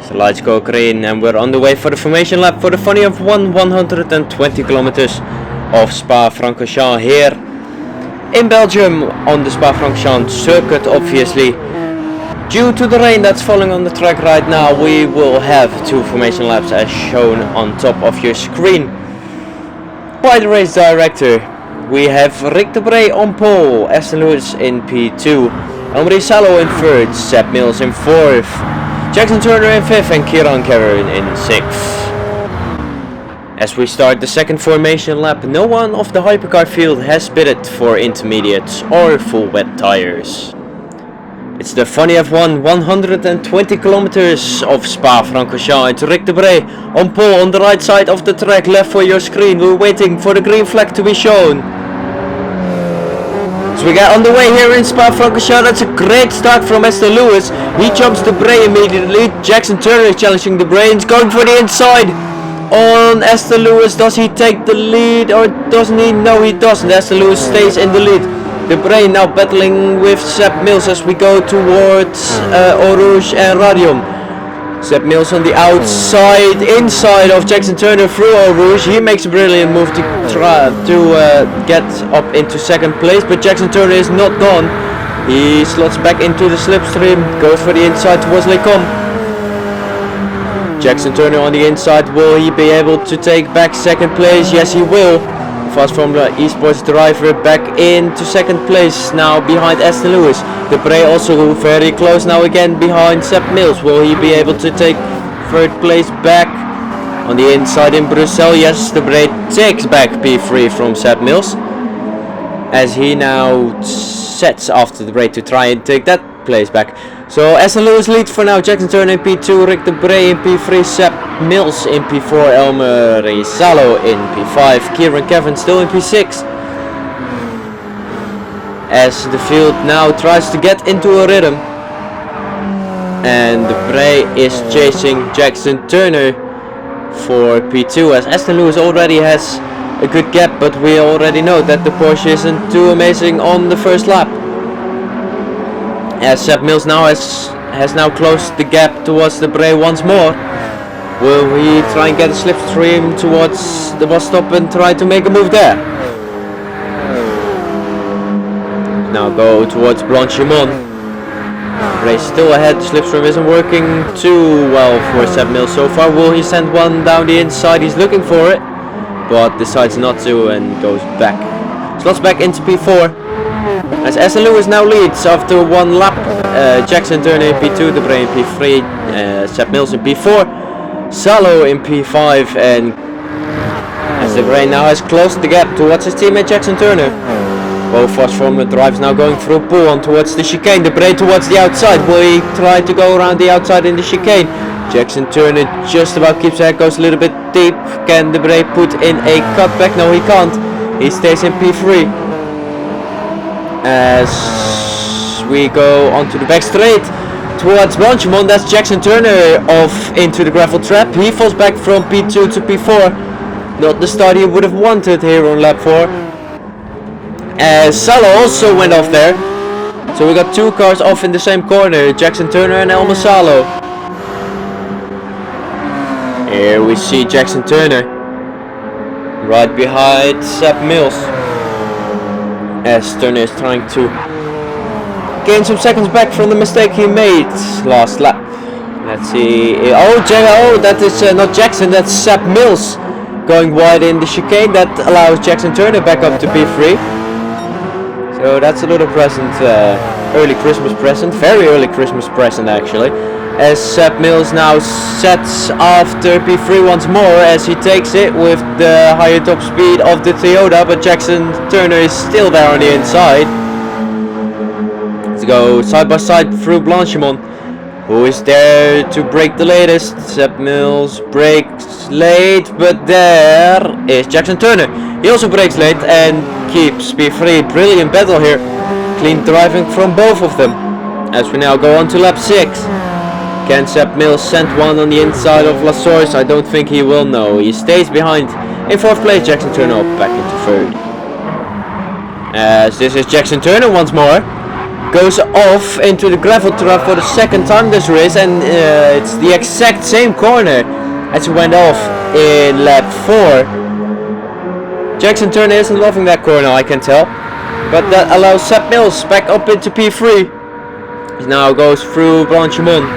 So lights go green and we're on the way for the formation lap for the FunnyF1 120 kilometers of Spa-Francorchamps here in Belgium on the Spa-Francorchamps circuit. Obviously, due to the rain that's falling on the track right now, we will have 2 formation laps as shown on top of your screen. By the race director, we have Rick de Brey on pole, S10 in P2, MRL Salo in 3rd, Sepp Mills in 4th, Jackson Turner in 5th and Kieran Kevin in 6th. As we start the second formation lap, no one of the hypercar field has bidded for intermediates or full wet tires. It's the FunnyF1 120 kilometers of Spa-Francorchamps. It's Rick de Brey on pole on the right side of the track, left for your screen. We're waiting for the green flag to be shown. So we get on the way here in Spa-Francorchamps. That's a great start from S10. He jumps de Brey immediately. Jackson Turner is challenging de Brey and going for the inside on S10. Does he take the lead or doesn't he? No, he doesn't. S10 stays in the lead. De Brey now battling with Sepp Mills as we go towards Eau Rouge and Radium. Sepp Mills on the outside, inside of Jackson Turner through Eau Rouge. He makes a brilliant move to try to get up into 2nd place, but Jackson Turner is not done. He slots back into the slipstream, goes for the inside towards Les Combes. Jackson Turner on the inside, will he be able to take back 2nd place? Yes, he will. Fast Formula Esports driver back into 2nd place now behind S10. De Brey also very close now again behind Sepp Mills. Will he be able to take 3rd place back on the inside in Brussels? Yes, De Brey takes back P3 from Sepp Mills as he now sets after De Brey to try and take that place back. So S10 leads for now. Jackson Turner in P2, Rick de Brey in P3, Sepp Mills in P4, MRL Salo in P5, Kieran Kevin still in P6. As the field now tries to get into a rhythm, and de Brey is chasing Jackson Turner for P2 as S10 already has a good gap, but we already know that the Porsche isn't too amazing on the first lap. As Sepp Mills now has now closed the gap towards de Brey once more. Will he try and get a slipstream towards the bus stop and try to make a move there? Now go towards Blanchimont. Brey still ahead, the slipstream isn't working too well for Sepp Mills so far. Will he send one down the inside? He's looking for it, but decides not to and goes back. Slots back into P4. As S10 now leads after 1 lap. Jackson Turner in P2, de Brey in P3, Sepp Mills in P4, Salo in P5, and as de Brey now has closed the gap towards his teammate Jackson Turner. Both Fast Formula drivers now going through pull on towards the chicane. De Brey towards the outside. Will he try to go around the outside in the chicane? Jackson Turner just about keeps ahead, goes a little bit deep. Can de Brey put in a cutback? No, he can't. He stays in P3. As we go onto the back straight towards Blanchimont, that's Jackson Turner off into the gravel trap. He falls back from P2 to P4. Not the start he would have wanted here on lap 4. As Salo also went off there. So we got 2 cars off in the same corner, Jackson Turner and Elmer Salo. Here we see Jackson Turner right behind Sepp Mills. As Turner is trying to gain some seconds back from the mistake he made last lap. Let's see. Oh, that is not Jackson, that's Sepp Mills going wide in the chicane. That allows Jackson Turner back up to P3. So that's a little present, early Christmas present, very early Christmas present actually. As Sepp Mills now sets after P3 once more as he takes it with the higher top speed of the Toyota, but Jackson Turner is still there on the inside. Let's go side by side through Blanchimont, who is there to break the latest. Sepp Mills breaks late, but there is Jackson Turner. He also breaks late and keeps P3. Brilliant battle here. Clean driving from both of them. As we now go on to lap 6. Can Sepp Mills send one on the inside of La Source? I don't think he will, no. He stays behind. In 4th place, Jackson Turner back into 3rd. As this is Jackson Turner once more. goes off into the gravel trap for the second time this race, and it's the exact same corner as he went off in lap 4. Jackson Turner isn't loving that corner, I can tell, but that allows Seb Mills back up into P3. He now goes through Blanchimont.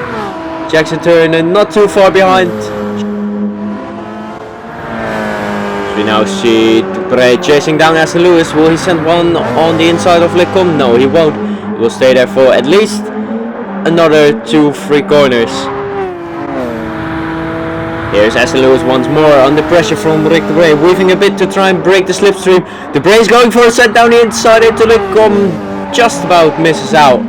Jackson Turner not too far behind. We now see Dupre chasing down Aston Lewis. Will he send one on the inside of Lecombe? No, he won't. He will stay there for at least another 2-3 corners. Here's Aston Lewis once more under pressure from Rick Dupre, weaving a bit to try and break the slipstream. Dupre is going for a set down the inside into Lecombe, just about misses out.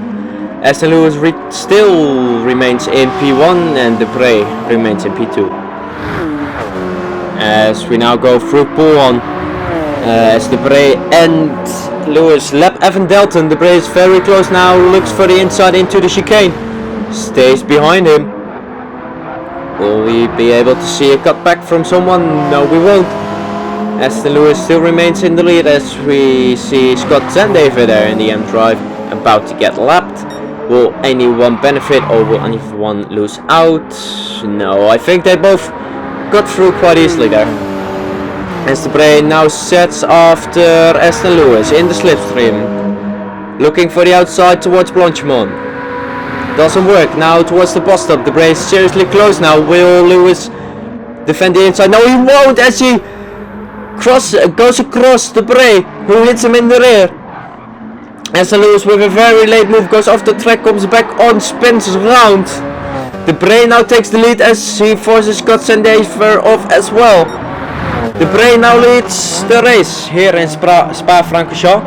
Aston Lewis still remains in P1 and Dupre remains in P2. As we now go through pool 1, as Dupre and Lewis lap Evan Delton. Dupre is very close now, looks for the inside into the chicane, stays behind him. Will we be able to see a cutback from someone? No, we won't. Aston Lewis still remains in the lead as we see Scott Zandaver there in the end drive, about to get lapped. Will anyone benefit or will anyone lose out? No, I think they both got through quite easily there. As Dupre now sets after Aston Lewis in the slipstream, looking for the outside towards Blanchimont. Doesn't work. Now towards the bus stop. Dupre is seriously close now. Will Lewis defend the inside? No, he won't, as he goes across Dupre, who hits him in the rear. Aston Lewis with a very late move goes off the track, comes back on, spins round. Dupre now takes the lead as he forces Scott Zandaver off as well. Dupre now leads the race here in Spa-Francorchamps,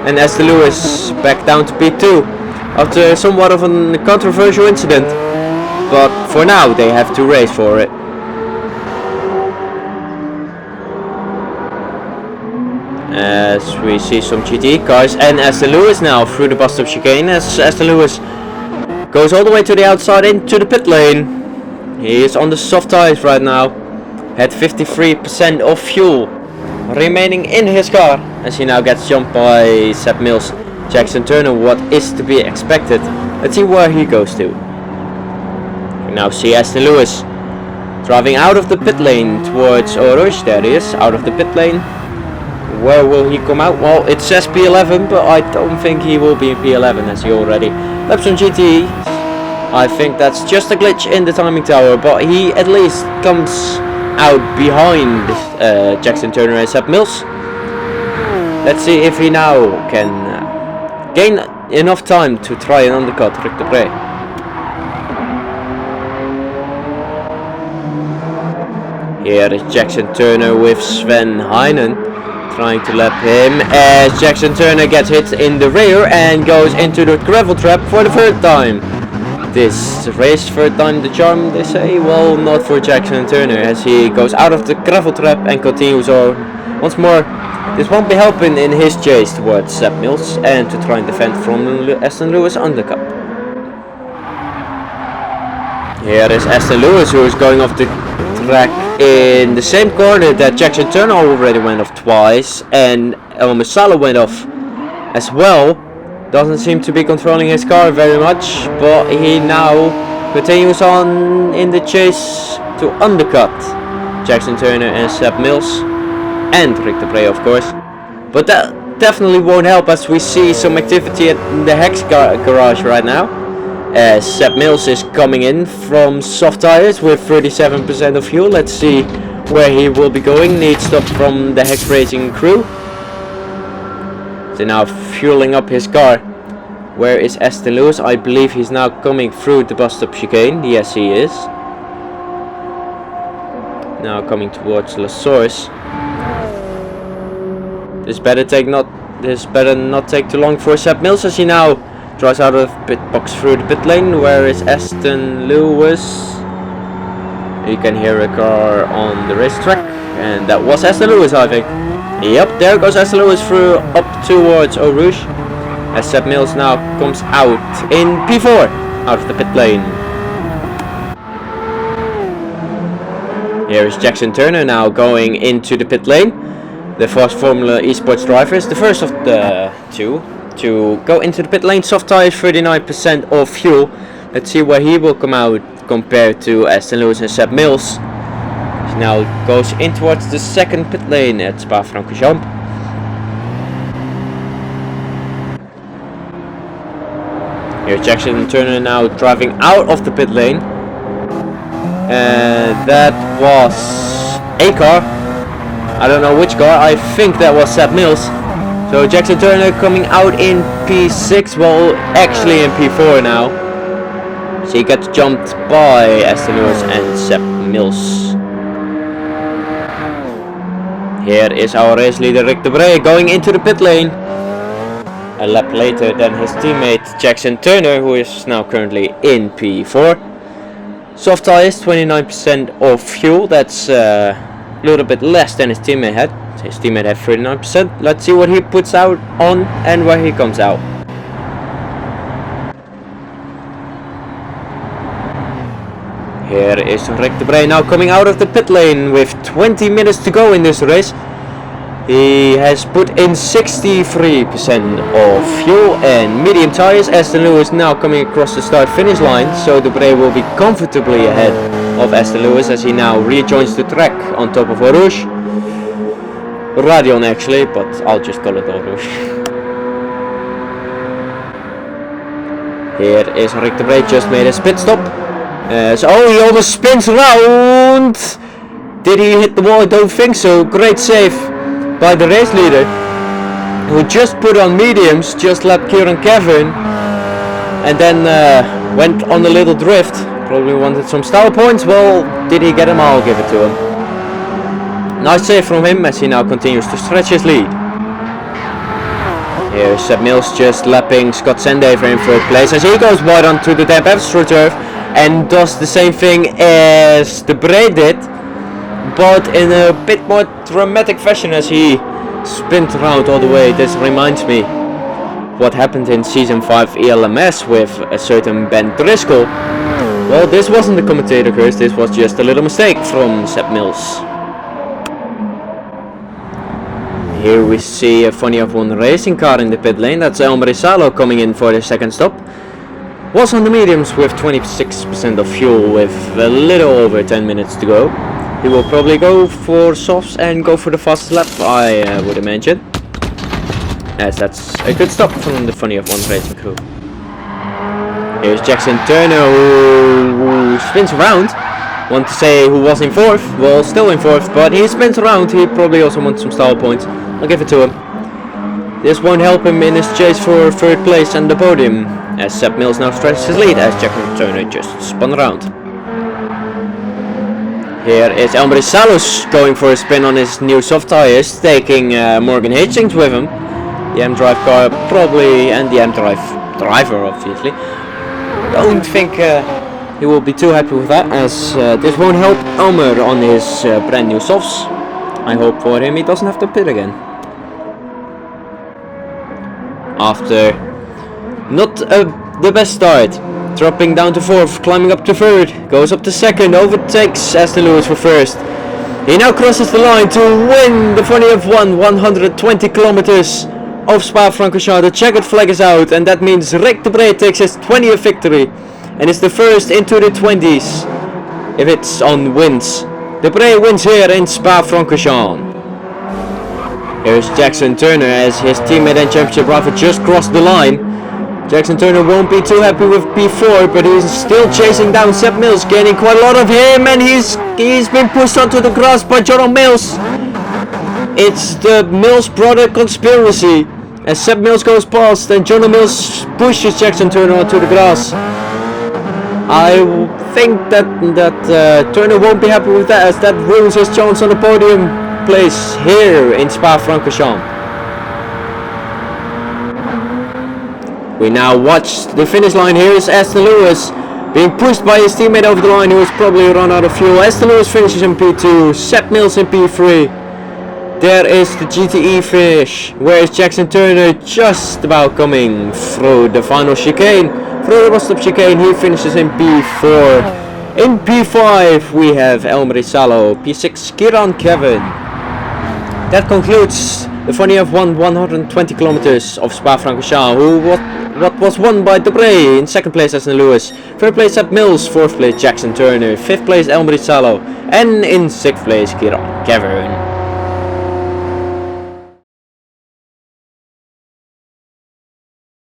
and Aston Lewis back down to P2 after somewhat of a controversial incident, but for now they have to race for it. As we see some GT cars and Aston Lewis now through the bus stop chicane, as Aston Lewis goes all the way to the outside into the pit lane. He is on the soft tires right now. Had 53% of fuel remaining in his car as he now gets jumped by Seb Mills. Jackson Turner, what is to be expected. Let's see where he goes to. We now see Aston Lewis driving out of the pit lane towards Eau Rouge. There he is, out of the pit lane. Where will he come out? Well, it says P11, but I don't think he will be in P11 as he already laps on GT. I think that's just a glitch in the timing tower, but he at least comes out behind Jackson Turner and Seb Mills. Let's see if he now can gain enough time to try and undercut Rick Dupre. Here is Jackson Turner with Sven Heinen trying to lap him as Jackson Turner gets hit in the rear and goes into the gravel trap for the third time. This race, third time the charm, they say. Well, not for Jackson Turner as he goes out of the gravel trap and continues on once more. This won't be helping in his chase towards Seb Mills and to try and defend from Aston Lewis undercut. Here is Aston Lewis, who is going off the track in the same corner that Jackson Turner already went off twice, and El Masala went off as well. Doesn't seem to be controlling his car very much, but he now continues on in the chase to undercut Jackson Turner and Seb Mills and Rick Dupre, of course. But that definitely won't help as we see some activity at the Hex garage right now. As Seb Mills is coming in from soft tires with 37% of fuel. Let's see where he will be going. Needs stop from the Hex Racing crew. They're now fueling up his car. Where is Aston Lewis? I believe he's now coming through the bus stop chicane. Yes, he is. Now coming towards La Source. This better not take too long for Seb Mills as he now drives out of pit box through the pit lane. Where is Aston Lewis? You can hear a car on the racetrack, and that was Aston Lewis, I think. Yep, there goes Aston Lewis through up towards Eau Rouge. As Seb Mills now comes out in P4 out of the pit lane. Here is Jackson Turner now going into the pit lane. The Fast Formula Esports driver is the first of the two. to go into the pit lane. Soft tires, 39% of fuel. Let's see where he will come out compared to Aston Lewis and Seb Mills. He now goes in towards the second pit lane at Spa-Francorchamps. Here's Jackson Turner now driving out of the pit lane. That was a car. I don't know which car. I think that was Seb Mills. So Jackson Turner coming out in P6. Well, actually in P4 now. So he gets jumped by Aston Lewis and Seb Mills. Here is our race leader Rick de Brey going into the pit lane. A lap later than his teammate Jackson Turner, who is now currently in P4. Soft tires, 29% of fuel. That's a little bit less than his teammate had. His teammate had 39%. Let's see what he puts out on and where he comes out. Here is Rick de Brey now coming out of the pit lane with 20 minutes to go in this race. He has put in 63% of fuel and medium tires. Aston Lewis now coming across the start-finish line, so de Brey will be comfortably ahead of Aston Lewis as he now rejoins the track on top of Eau Rouge. Radion actually, but I'll just call it Eau Rouge. Here is Rick de Brey, just made his pit stop. Oh, he almost spins around. Did he hit the wall? I don't think so. Great save by the race leader, who just put on mediums, just let Kieran Kevin, and then went on a little drift. Probably wanted some style points. Well, did he get them? I'll give it to him. Nice save from him as he now continues to stretch his lead. Here's Seb Mills just lapping Scott Sendaver in third place as he goes wide onto the damp reserve and does the same thing as de Brey did, but in a bit more dramatic fashion as he spins around all the way. This reminds me what happened in season 5 LMH with a certain Ben Driscoll. Well, this wasn't the commentator curse, this was just a little mistake from Seb Mills. Here we see a FunnyF1 racing car in the pit lane. That's Elmer Salo coming in for the second stop. Was on the mediums with 26% of fuel with a little over 10 minutes to go. He will probably go for softs and go for the fastest lap, I would imagine. As that's a good stop from the FunnyF1 racing crew. Here's Jackson Turner who spins around. Want to say who was in 4th, well still in 4th, but he spins around. He probably also wants some style points. I'll give it to him. This won't help him in his chase for 3rd place and the podium, as Seb Mills now stretches his lead as Jackson Turner just spun around. Here is Elmer Salos going for a spin on his new soft tires, taking Morgan Hitchings with him. The M-Drive car probably, and the M-Drive driver obviously. Don't think he will be too happy with that, as this won't help Elmer on his brand new softs. I hope for him he doesn't have to pit again. After not the best start, dropping down to 4th, climbing up to 3rd, goes up to 2nd, overtakes Aston Lewis for 1st. He now crosses the line to win the FunnyF1 120 kilometers of Spa-Francorchamps. The checkered flag is out, and that means Rick de Brey takes his 20th victory and is the first into the 20s if it's on wins. De Brey wins here in Spa-Francorchamps. Here's Jackson Turner as his teammate and championship rival just crossed the line. Jackson Turner won't be too happy with P4, but he's still chasing down Seb Mills, gaining quite a lot of him, and he's been pushed onto the grass by John Mills. It's the Mills brother conspiracy, as Seb Mills goes past and John Mills pushes Jackson Turner onto the grass. I think that Turner won't be happy with that, as that ruins his chance on the podium place here in Spa-Francorchamps. We now watch the finish line. Here is Aston Lewis being pushed by his teammate over the line, who has probably run out of fuel. Aston Lewis finishes in P2, Seb Mills in P3. There is the GTE finish, where is Jackson Turner just about coming through the final chicane. Through the bus-stop chicane, he finishes in P4. In P5 we have Elmer Salo, P6 Kieran Kevin. That concludes The FunnyF1 120 kilometers of Spa-Francorchamps, what was won by Debré. In second place S10 Lewis, third place Sepp Mills, fourth place Jackson Turner, fifth place Elmer Salo, and in sixth place Kevin.